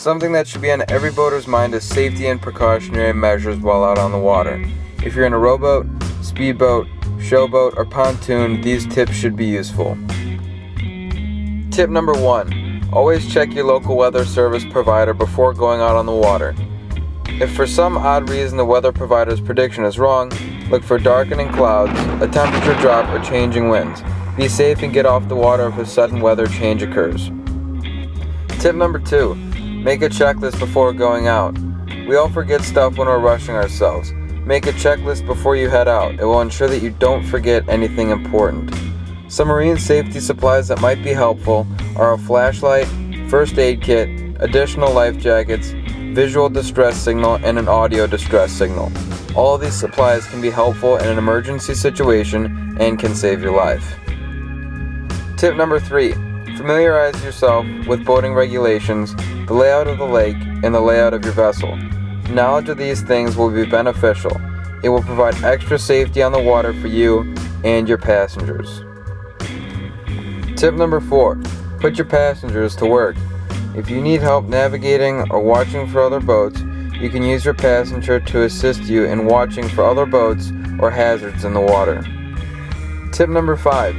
Something that should be on every boater's mind is safety and precautionary measures while out on the water. If you're in a rowboat, speedboat, showboat, or pontoon, these tips should be useful. Tip number 1. Always check your local weather service provider before going out on the water. If for some odd reason the weather provider's prediction is wrong, look for darkening clouds, a temperature drop, or changing winds. Be safe and get off the water if a sudden weather change occurs. Tip number 2. Make a checklist before going out. We all forget stuff when we're rushing ourselves. Make a checklist before you head out. It will ensure that you don't forget anything important. Some marine safety supplies that might be helpful are a flashlight, first aid kit, additional life jackets, visual distress signal, and an audio distress signal. All of these supplies can be helpful in an emergency situation and can save your life. Tip number 3. Familiarize yourself with boating regulations, the layout of the lake, and the layout of your vessel. Knowledge of these things will be beneficial. It will provide extra safety on the water for you and your passengers. Tip number 4. Put your passengers to work. If you need help navigating or watching for other boats, you can use your passenger to assist you in watching for other boats or hazards in the water. Tip number 5.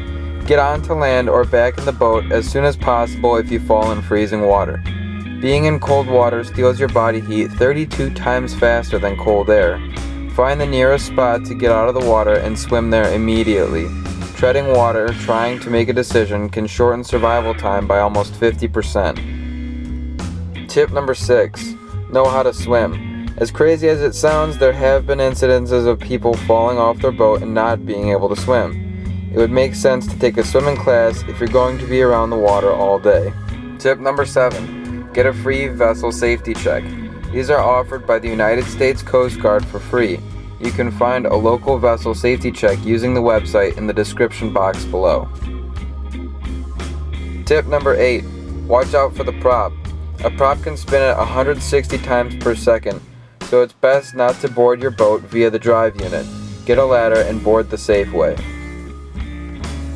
Get onto land or back in the boat as soon as possible if you fall in freezing water. Being in cold water steals your body heat 32 times faster than cold air. Find the nearest spot to get out of the water and swim there immediately. Treading water, trying to make a decision, can shorten survival time by almost 50%. Tip number 6. Know how to swim. As crazy as it sounds, there have been incidences of people falling off their boat and not being able to swim. It would make sense to take a swimming class if you're going to be around the water all day. Tip number 7. Get a free vessel safety check. These are offered by the United States Coast Guard for free. You can find a local vessel safety check using the website in the description box below. Tip number 8. Watch out for the prop. A prop can spin at 160 times per second, so it's best not to board your boat via the drive unit. Get a ladder and board the safe way.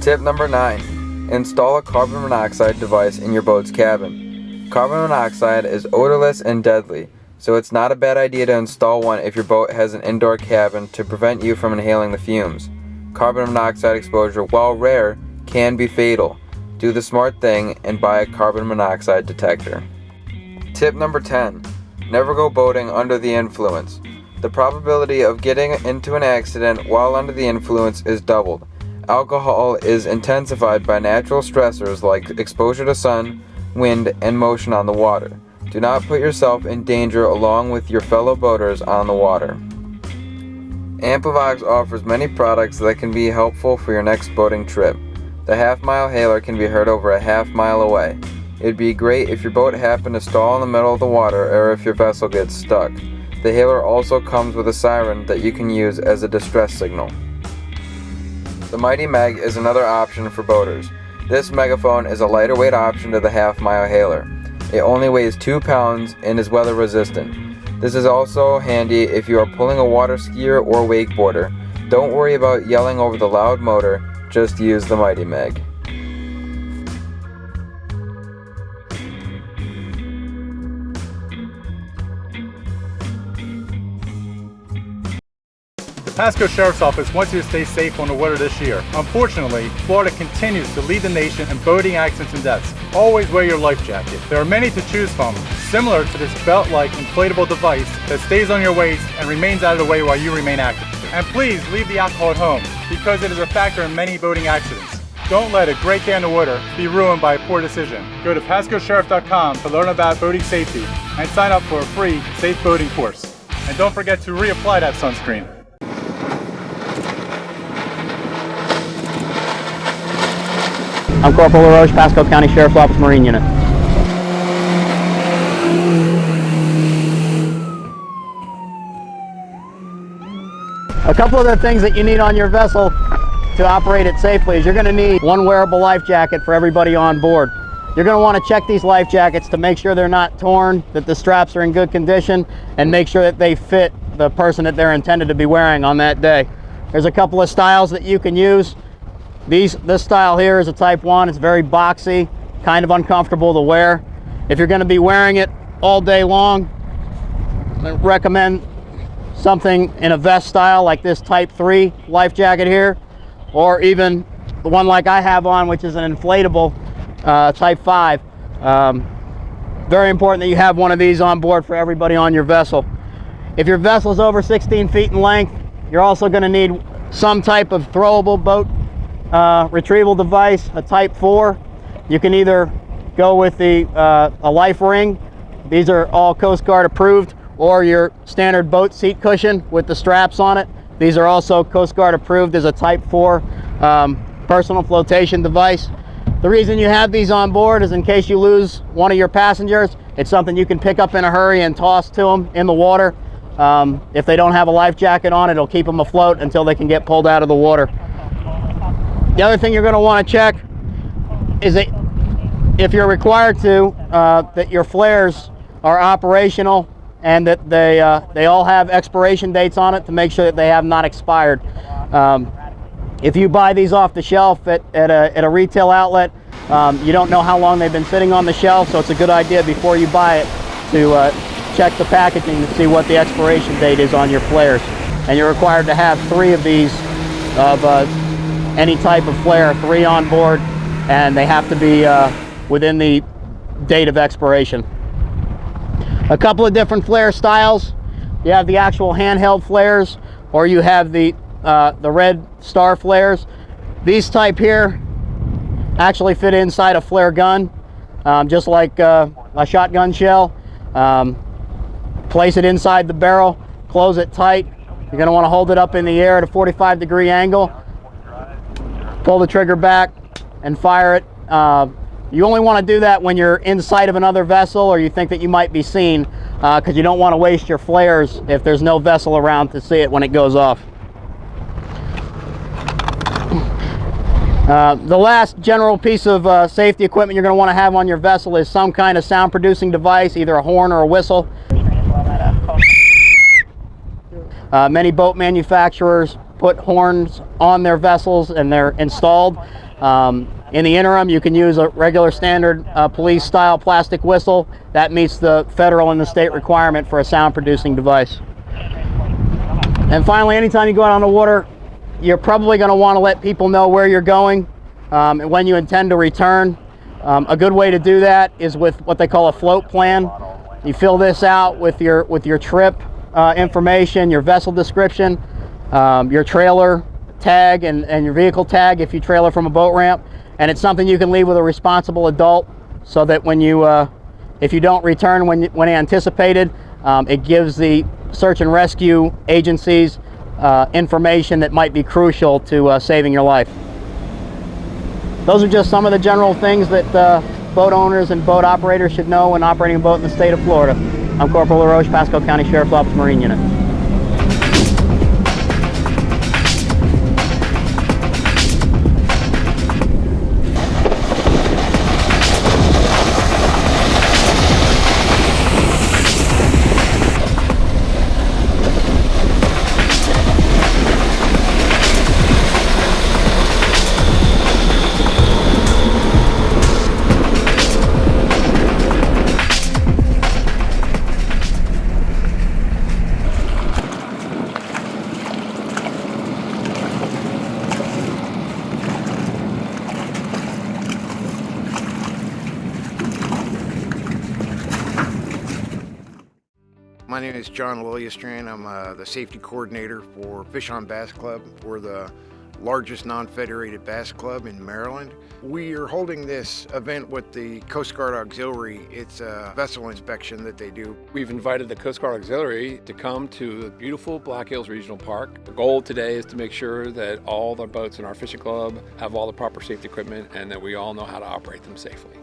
Tip number 9. Install a carbon monoxide device in your boat's cabin. Carbon monoxide is odorless and deadly, so it's not a bad idea to install one if your boat has an indoor cabin to prevent you from inhaling the fumes. Carbon monoxide exposure, while rare, can be fatal. Do the smart thing and buy a carbon monoxide detector. Tip number 10. Never go boating under the influence. The probability of getting into an accident while under the influence is doubled. Alcohol is intensified by natural stressors like exposure to sun, wind, and motion on the water. Do not put yourself in danger along with your fellow boaters on the water. Amplivox offers many products that can be helpful for your next boating trip. The half-mile hailer can be heard over a half-mile away. It would be great if your boat happened to stall in the middle of the water or if your vessel gets stuck. The hailer also comes with a siren that you can use as a distress signal. The Mighty Meg is another option for boaters. This megaphone is a lighter weight option to the half-mile hailer. It only weighs 2 pounds and is weather resistant. This is also handy if you are pulling a water skier or wakeboarder. Don't worry about yelling over the loud motor, just use the Mighty Meg. The Pasco Sheriff's Office wants you to stay safe on the water this year. Unfortunately, Florida continues to lead the nation in boating accidents and deaths. Always wear your life jacket. There are many to choose from, similar to this belt-like inflatable device that stays on your waist and remains out of the way while you remain active. And please leave the alcohol at home, because it is a factor in many boating accidents. Don't let a great day on the water be ruined by a poor decision. Go to PascoSheriff.com to learn about boating safety and sign up for a free safe boating course. And don't forget to reapply that sunscreen. I'm Corporal LaRoche, Pasco County Sheriff's Office Marine Unit. A couple of the things that you need on your vessel to operate it safely is you're going to need one wearable life jacket for everybody on board. You're going to want to check these life jackets to make sure they're not torn, that the straps are in good condition, and make sure that they fit the person that they're intended to be wearing on that day. There's a couple of styles that you can use. This style here is a Type 1. It's very boxy, kind of uncomfortable to wear. If you're going to be wearing it all day long. I recommend something in a vest style like this Type 3 life jacket here, or even the one like I have on, which is an inflatable Type 5. Very important that you have one of these on board for everybody on your vessel. If your vessel is over 16 feet in length, you're also going to need some type of throwable boat retrieval device, a Type 4. You can either go with a life ring. These are all Coast Guard approved, or your standard boat seat cushion with the straps on it. These are also Coast Guard approved as a Type 4 personal flotation device. The reason you have these on board is in case you lose one of your passengers, it's something you can pick up in a hurry and toss to them in the water. If they don't have a life jacket on, it'll keep them afloat until they can get pulled out of the water. The other thing you're going to want to check is that if you're required to, that your flares are operational and that they all have expiration dates on it to make sure that they have not expired. If you buy these off the shelf at a retail outlet, you don't know how long they've been sitting on the shelf, so it's a good idea before you buy it to check the packaging to see what the expiration date is on your flares. And you're required to have 3 of these of any type of flare, 3 on board, and they have to be within the date of expiration. A couple of different flare styles. You have the actual handheld flares, or you have the red star flares. These type here actually fit inside a flare gun, just like a shotgun shell. Place it inside the barrel, close it tight. You're going to want to hold it up in the air at a 45-degree angle. Pull the trigger back and fire it. You only want to do that when you're inside of another vessel or you think that you might be seen, because you don't want to waste your flares if there's no vessel around to see it when it goes off. The last general piece of safety equipment you're going to want to have on your vessel is some kind of sound producing device, either a horn or a whistle. Many boat manufacturers put horns on their vessels and they're installed. In the interim, you can use a regular standard police style plastic whistle. That meets the federal and the state requirement for a sound producing device. And finally, anytime you go out on the water, you're probably going to want to let people know where you're going and when you intend to return. A good way to do that is with what they call a float plan. You fill this out with your trip information, your vessel description, your trailer tag and your vehicle tag if you trailer from a boat ramp, and it's something you can leave with a responsible adult so that when you if you don't return when anticipated, it gives the search and rescue agencies information that might be crucial to saving your life. Those are just some of the general things that boat owners and boat operators should know when operating a boat in the state of Florida. I'm Corporal LaRoche, Pasco County Sheriff's Office Marine Unit. My name is John Liljestrand. I'm the safety coordinator for Fish on Bass Club. We're the largest non-federated bass club in Maryland. We are holding this event with the Coast Guard Auxiliary. It's a vessel inspection that they do. We've invited the Coast Guard Auxiliary to come to the beautiful Black Hills Regional Park. The goal today is to make sure that all the boats in our fishing club have all the proper safety equipment and that we all know how to operate them safely.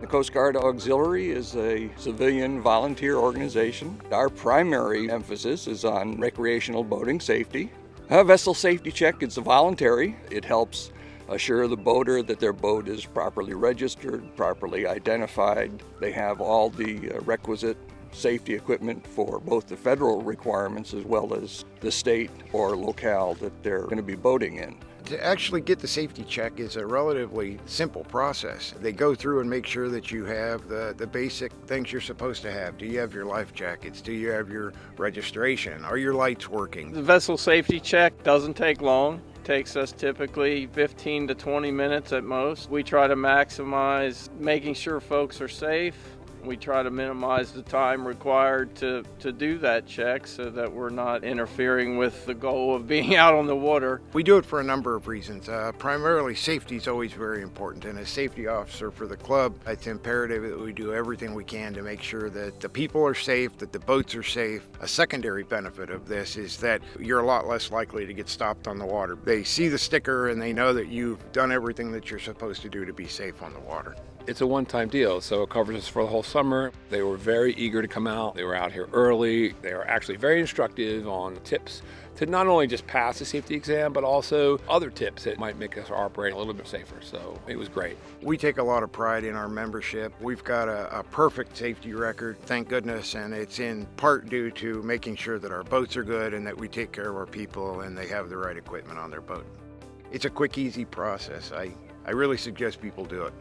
The Coast Guard Auxiliary is a civilian volunteer organization. Our primary emphasis is on recreational boating safety. A vessel safety check is voluntary. It helps assure the boater that their boat is properly registered, properly identified. They have all the requisite safety equipment for both the federal requirements as well as the state or locale that they're going to be boating in. To actually get the safety check is a relatively simple process. They go through and make sure that you have the basic things you're supposed to have. Do you have your life jackets? Do you have your registration? Are your lights working? The vessel safety check doesn't take long. Takes us typically 15 to 20 minutes at most. We try to maximize making sure folks are safe. We try to minimize the time required to do that check so that we're not interfering with the goal of being out on the water. We do it for a number of reasons. Primarily, safety is always very important, and as safety officer for the club, it's imperative that we do everything we can to make sure that the people are safe, that the boats are safe. A secondary benefit of this is that you're a lot less likely to get stopped on the water. They see the sticker and they know that you've done everything that you're supposed to do to be safe on the water. It's a one-time deal, so it covers us for the whole summer. They were very eager to come out. They were out here early. They were actually very instructive on tips to not only just pass the safety exam, but also other tips that might make us operate a little bit safer. So it was great. We take a lot of pride in our membership. We've got a perfect safety record, thank goodness, and it's in part due to making sure that our boats are good and that we take care of our people and they have the right equipment on their boat. It's a quick, easy process. I really suggest people do it.